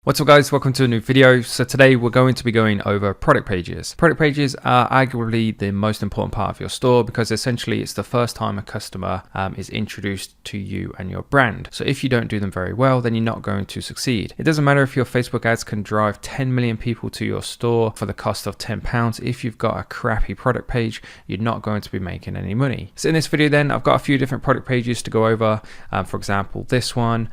What's up guys, welcome to a new video. So today we're going to be going over product pages. Product pages are arguably the most important part of your store because essentially it's the first time a customer is introduced to you and your brand. So if you don't do them very well, then you're not going to succeed. It doesn't matter if your Facebook ads can drive 10 million people to your store for the cost of £10. If you've got a crappy product page, you're not going to be making any money. So in this video then, I've got a few different product pages to go over. For example, this one,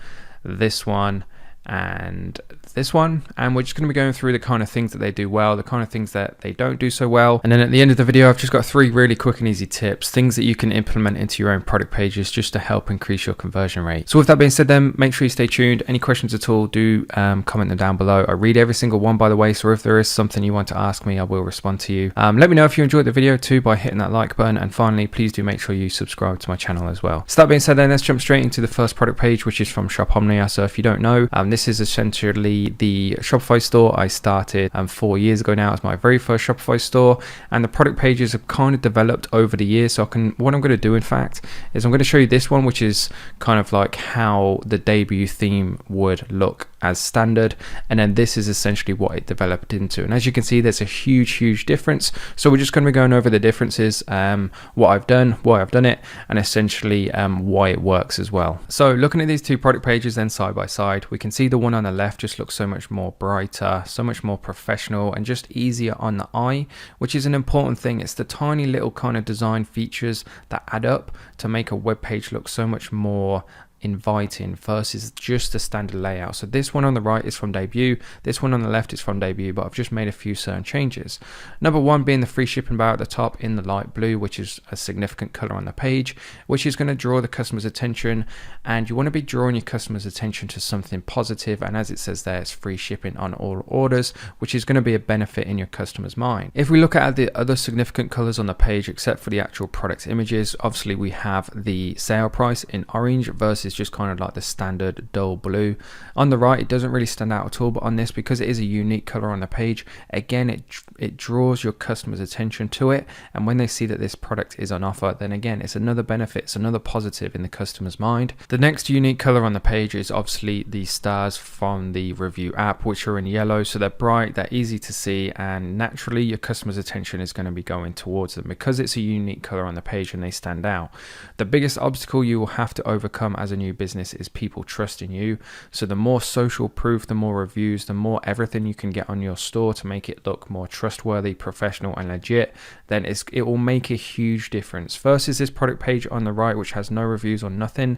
and this one, and we're just going to be going through the kind of things that they do well, the kind of things that they don't do so well, and then at the end of the video I've just got 3 really quick and easy tips, things that you can implement into your own product pages just to help increase your conversion rate. So with that being said then, make sure you stay tuned. Any questions at all, do comment them down below. I read every single one, by the way, so if there is something you want to ask me, I will respond to you. Let me know if you enjoyed the video too by hitting that like button, and finally please do make sure you subscribe to my channel as well. So that being said then, let's jump straight into the first product page, which is from Shop Omnia. So if you don't know, this is essentially the Shopify store I started 4 years ago now. It's my very first Shopify store, and the product pages have kind of developed over the years. So what I'm going to do in fact is I'm going to show you this one, which is kind of like how the debut theme would look as standard, and then this is essentially what it developed into. And as you can see, there's a huge difference. So we're just going to be going over the differences, what I've done, why I've done it, and essentially why it works as well. So looking at these two product pages then side by side, we can see the one on the left just looks so much more brighter, so much more professional, and just easier on the eye, which is an important thing. It's the tiny little kind of design features that add up to make a web page look so much more inviting versus just the standard layout. So this one on the right is from debut, this one on the left is from debut, but I've just made a few certain changes. Number one being the free shipping bar at the top in the light blue, which is a significant color on the page, which is going to draw the customer's attention, and you want to be drawing your customer's attention to something positive, and as it says there, it's free shipping on all orders, which is going to be a benefit in your customer's mind. If we look at the other significant colors on the page, except for the actual product images, obviously we have the sale price in orange versus just kind of like the standard dull blue. On the right, it doesn't really stand out at all, but on this, because it is a unique color on the page, again it draws your customer's attention to it, and when they see that this product is on offer, then again it's another benefit, it's another positive in the customer's mind. The next unique color on the page is obviously the stars from the review app, which are in yellow, so they're bright, they're easy to see, and naturally your customer's attention is going to be going towards them because it's a unique color on the page and they stand out. The biggest obstacle you will have to overcome as a new business is people trusting you. So the more social proof, the more reviews, the more everything you can get on your store to make it look more trustworthy, professional, and legit, then it will make a huge difference versus this product page on the right, which has no reviews or nothing.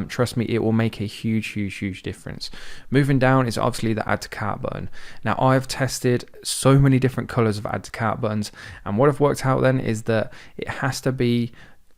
Trust me, it will make a huge difference. Moving down is obviously the add to cart button. Now I've tested so many different colors of add to cart buttons, and what I've worked out then is that it has to be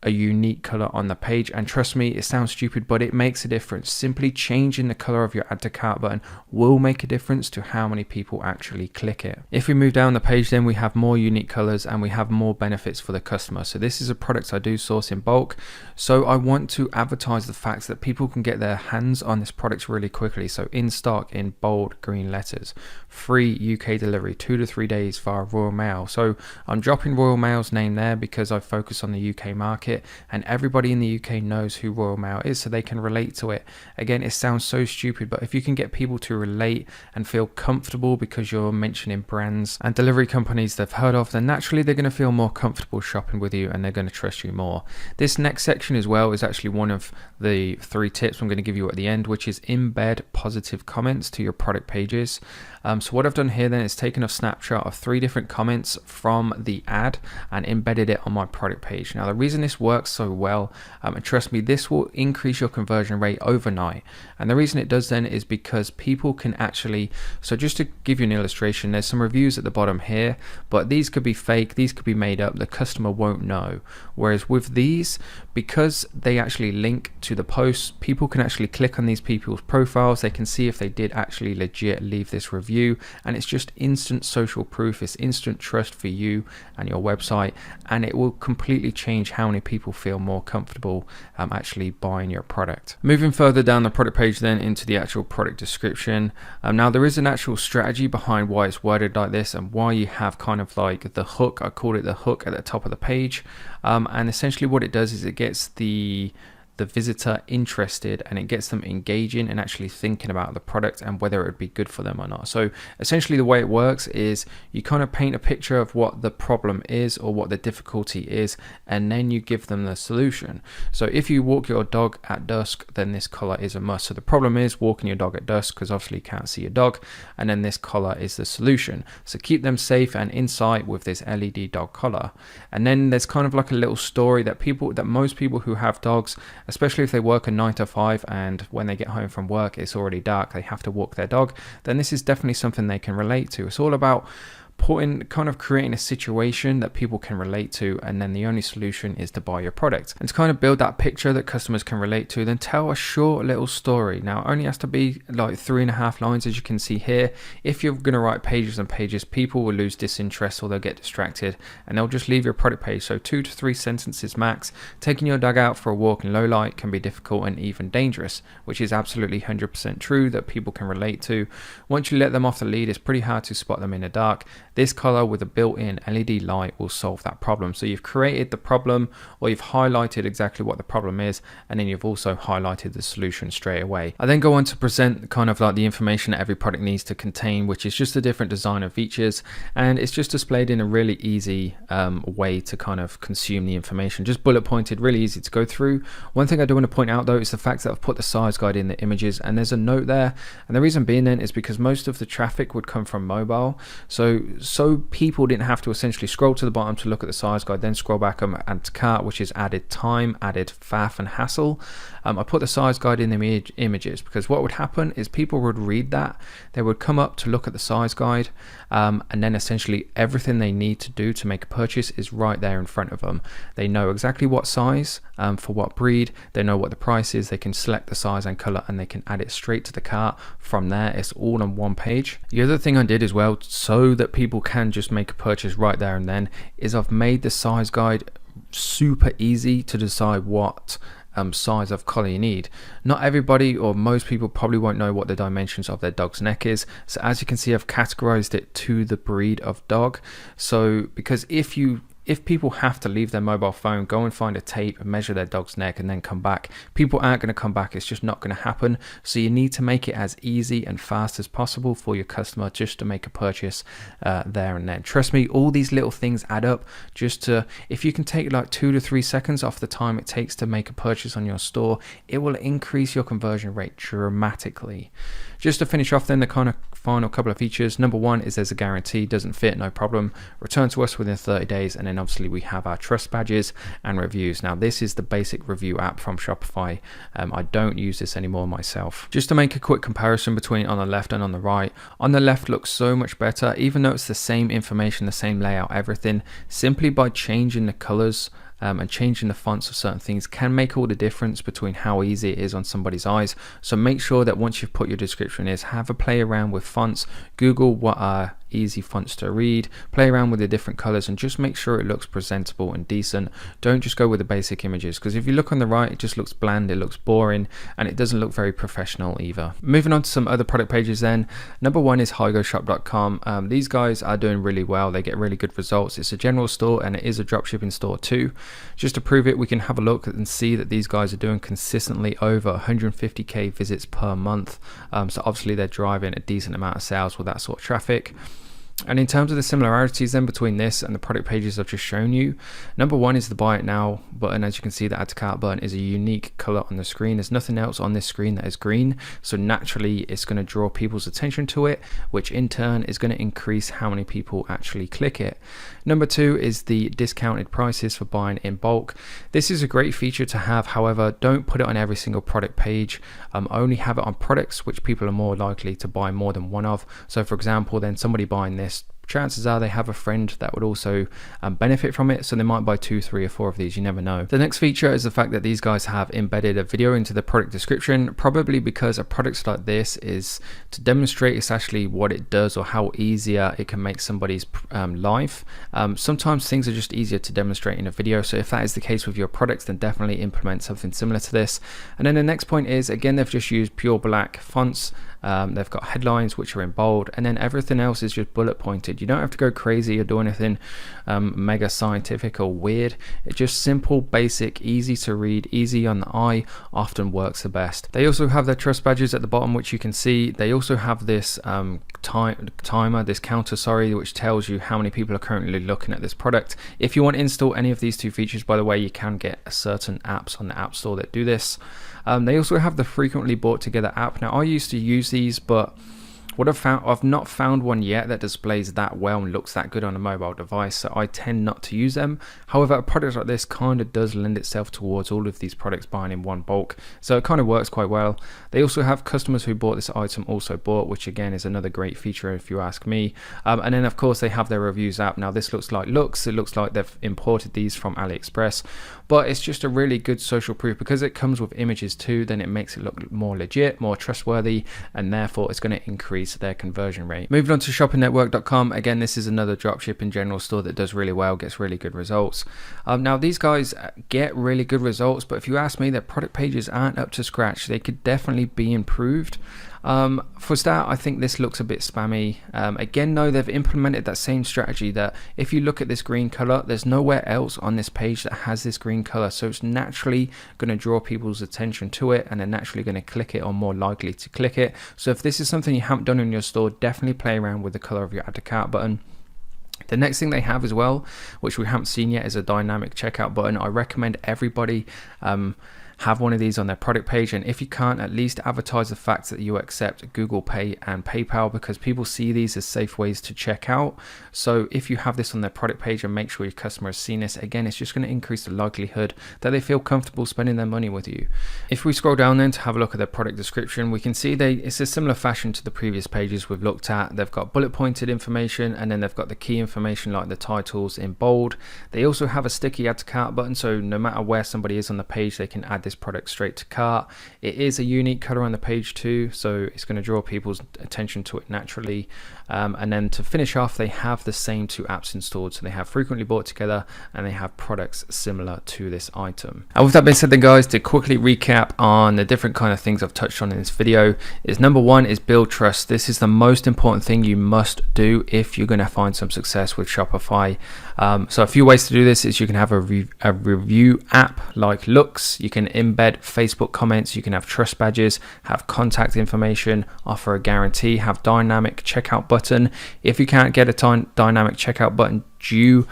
a unique color on the page, and trust me, it sounds stupid, but it makes a difference. Simply changing the color of your add to cart button will make a difference to how many people actually click it. If we move down the page, then we have more unique colors and we have more benefits for the customer. So this is a product I do source in bulk, so I want to advertise the fact that people can get their hands on this product really quickly. So in stock in bold green letters, free UK delivery, 2 to 3 days via Royal Mail. So I'm dropping Royal Mail's name there because I focus on the UK market, and everybody in the UK knows who Royal Mail is, so they can relate to it. Again, it sounds so stupid, but if you can get people to relate and feel comfortable because you're mentioning brands and delivery companies they've heard of, then naturally they're going to feel more comfortable shopping with you and they're going to trust you more. This next section as well is actually one of the 3 tips I'm going to give you at the end, which is embed positive comments to your product pages. So what I've done here then is taken a snapshot of 3 different comments from the ad and embedded it on my product page. Now the reason this works so well, and trust me, this will increase your conversion rate overnight, and the reason it does then is because people can actually, so just to give you an illustration, there's some reviews at the bottom here, but these could be fake, these could be made up, the customer won't know. Whereas with these, because they actually link to the posts, people can actually click on these people's profiles, they can see if they did actually legit leave this review, and it's just instant social proof, it's instant trust for you and your website, and it will completely change how many people feel more comfortable actually buying your product. Moving further down the product page then into the actual product description. Now there is an actual strategy behind why it's worded like this and why you have kind of like the hook, I call it the hook, at the top of the page, and essentially what it does is it gets the the visitor interested, and it gets them engaging and actually thinking about the product and whether it would be good for them or not. So essentially the way it works is you kind of paint a picture of what the problem is or what the difficulty is, and then you give them the solution. So if you walk your dog at dusk, then this color is a must. So the problem is walking your dog at dusk, because obviously you can't see your dog, and then this color is the solution. So keep them safe and in sight with this LED dog collar. And then there's kind of like a little story that most people who have dogs, especially if they work a 9 to 5 and when they get home from work it's already dark, they have to walk their dog, then this is definitely something they can relate to. It's all about creating a situation that people can relate to, and then the only solution is to buy your product. And to kind of build that picture that customers can relate to, then tell a short little story. Now it only has to be like 3.5 lines, as you can see here. If you're going to write pages and pages, people will lose disinterest or they'll get distracted and they'll just leave your product page. So 2 to 3 sentences max. Taking your dog out for a walk in low light can be difficult and even dangerous, which is absolutely 100% true, that people can relate to. Once you let them off the lead, it's pretty hard to spot them in the dark. This color with a built-in LED light will solve that problem. So you've created the problem, or you've highlighted exactly what the problem is, and then you've also highlighted the solution straight away. I then go on to present kind of like the information that every product needs to contain, which is just a different design of features, and it's just displayed in a really easy way to kind of consume the information. Just bullet pointed, really easy to go through. One thing I do want to point out though is the fact that I've put the size guide in the images, and there's a note there, and the reason being then is because most of the traffic would come from mobile, so people didn't have to essentially scroll to the bottom to look at the size guide, then scroll back and add to cart, which is added time, added faff and hassle. I put the size guide in the images because what would happen is people would read that, they would come up to look at the size guide, and then essentially everything they need to do to make a purchase is right there in front of them. They know exactly what size, for what breed, they know what the price is, they can select the size and color, and they can add it straight to the cart. From there, it's all on one page. The other thing I did as well, so that people can just make a purchase right there and then, is I've made the size guide super easy to decide what size of collar you need. Not everybody, or most people, probably won't know what the dimensions of their dog's neck is. So as you can see, I've categorized it to the breed of dog. So because if people have to leave their mobile phone, go and find a tape and measure their dog's neck and then come back, people aren't going to come back. It's just not going to happen. So you need to make it as easy and fast as possible for your customer just to make a purchase there and then. Trust me, all these little things add up. If you can take like 2 to 3 seconds off the time it takes to make a purchase on your store, it will increase your conversion rate dramatically. Just to finish off then, the kind of final couple of features. Number one is there's a guarantee, doesn't fit, no problem. Return to us within 30 days. And then obviously we have our trust badges and reviews. Now this is the basic review app from Shopify. I don't use this anymore myself. Just to make a quick comparison between on the left and on the right. On the left looks so much better, even though it's the same information, the same layout, everything, simply by changing the colors and changing the fonts of certain things can make all the difference between how easy it is on somebody's eyes. So make sure that once you've put your description in, have a play around with fonts, Google what are easy fonts to read, play around with the different colors, and just make sure it looks presentable and decent. Don't just go with the basic images, because if you look on the right, it just looks bland, it looks boring, and it doesn't look very professional either. Moving on to some other product pages then. Number one is higoshop.com. These guys are doing really well. They get really good results. It's a general store and it is a dropshipping store too. Just to prove it, we can have a look and see that these guys are doing consistently over 150k visits per month. So obviously they're driving a decent amount of sales with that sort of traffic. And in terms of the similarities then between this and the product pages I've just shown you, number one is the buy it now button. As you can see, the add to cart button is a unique color on the screen. There's nothing else on this screen that is green, so naturally it's going to draw people's attention to it, which in turn is going to increase how many people actually click it. Number two is the discounted prices for buying in bulk. This is a great feature to have, however, don't put it on every single product page. Only have it on products which people are more likely to buy more than one of. So for example, then somebody buying this, chances are they have a friend that would also benefit from it, so they might buy 2, 3 or 4 of these, you never know. The next feature is the fact that these guys have embedded a video into the product description, probably because a product like this is to demonstrate essentially what it does or how easier it can make somebody's life. Sometimes things are just easier to demonstrate in a video, so if that is the case with your products, then definitely implement something similar to this. And then the next point is, again, they've just used pure black fonts. They've got headlines which are in bold, and then everything else is just bullet pointed. You don't have to go crazy or do anything mega scientific or weird. It's just simple, basic, easy to read, easy on the eye, often works the best. They also have their trust badges at the bottom, which you can see. They also have this timer, this counter, sorry, which tells you how many people are currently looking at this product. If you want to install any of these two features, by the way, you can get certain apps on the App Store that do this. They also have the frequently bought together app. Now, I used to use these, but what I've not found one yet that displays that well and looks that good on a mobile device, so I tend not to use them. However, a product like this kind of does lend itself towards all of these products buying in one bulk, so it kind of works quite well. They also have customers who bought this item also bought, which again is another great feature if you ask me. And then of course they have their reviews app. Now this looks like it looks like they've imported these from AliExpress, but it's just a really good social proof because it comes with images too. Then it makes it look more legit, more trustworthy, and therefore it's going to increase their conversion rate. Moving on to shoppingnetwork.com. Again, this is another dropshipping general store that does really well, gets really good results. Now these guys get really good results, but if you ask me, their product pages aren't up to scratch. They could definitely be improved. For start, I think this looks a bit spammy. Again, though, they've implemented that same strategy that if you look at this green color, there's nowhere else on this page that has this green color, so it's naturally going to draw people's attention to it, and they're naturally going to click it or more likely to click it. So if this is something you haven't done in your store, definitely play around with the color of your add to cart button. The next thing they have as well, which we haven't seen yet, is a dynamic checkout button. I recommend everybody have one of these on their product page, and if you can't, at least advertise the fact that you accept Google Pay and PayPal, because people see these as safe ways to check out. So if you have this on their product page and make sure your customer has seen this, again, it's just going to increase the likelihood that they feel comfortable spending their money with you. If we scroll down then to have a look at their product description, we can see it's a similar fashion to the previous pages we've looked at. They've got bullet pointed information, and then they've got the key information like the titles in bold. They also have a sticky add to cart button, so no matter where somebody is on the page, they can add this product straight to cart. It is a unique color on the page too, so it's going to draw people's attention to it naturally. And then to finish off, they have the same two apps installed, so they have frequently bought together and they have products similar to this item. And with that being said then guys, to quickly recap on the different kind of things I've touched on in this video, is number one is build trust. This is the most important thing you must do if you're going to find some success with Shopify. So a few ways to do this is you can have a review app like Looks, you can embed Facebook comments, you can have trust badges, have contact information, offer a guarantee, have dynamic checkout button. If you can't get a dynamic checkout button due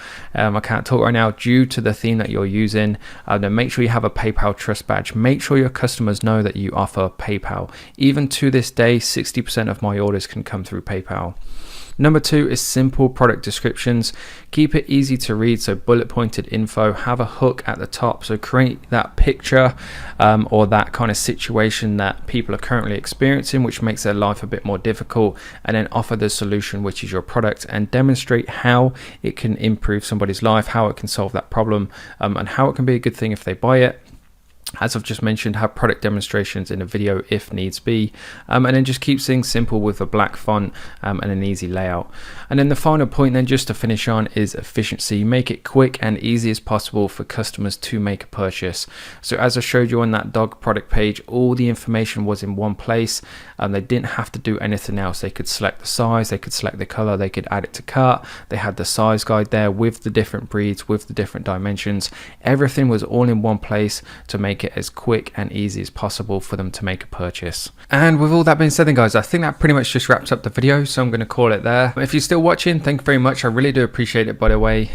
to the theme that you're using, then make sure you have a PayPal trust badge. Make sure your customers know that you offer PayPal. Even to this day, 60% of my orders can come through PayPal. Number two is simple product descriptions. Keep it easy to read, so bullet pointed info. Have a hook at the top, so create that picture or that kind of situation that people are currently experiencing, which makes their life a bit more difficult, and then offer the solution, which is your product, and demonstrate how it can improve somebody's life, how it can solve that problem, and how it can be a good thing if they buy it. As I've just mentioned, have product demonstrations in a video if needs be, and then just keep things simple with a black font and an easy layout. And then the final point then, just to finish on, is efficiency. Make it quick and easy as possible for customers to make a purchase. So as I showed you on that dog product page, all the information was in one place, and they didn't have to do anything else. They could select the size, they could select the color, they could add it to cart. They had the size guide there with the different breeds, with the different dimensions. Everything was all in one place to make it as quick and easy as possible for them to make a purchase. And with all that being said then guys, I think that pretty much just wraps up the video, so I'm going to call it there. If you're still watching, thank you very much. I really do appreciate it, by the way.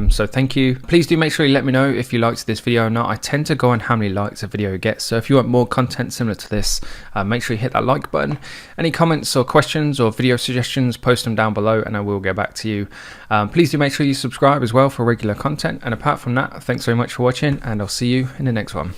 So thank you. Please do make sure you let me know if you liked this video or not. I tend to go on how many likes a video gets, so if you want more content similar to this, make sure you hit that like button. Any comments or questions or video suggestions, post them down below and I will get back to you. Please do make sure you subscribe as well for regular content, and apart from that, thanks very much for watching, and I'll see you in the next one.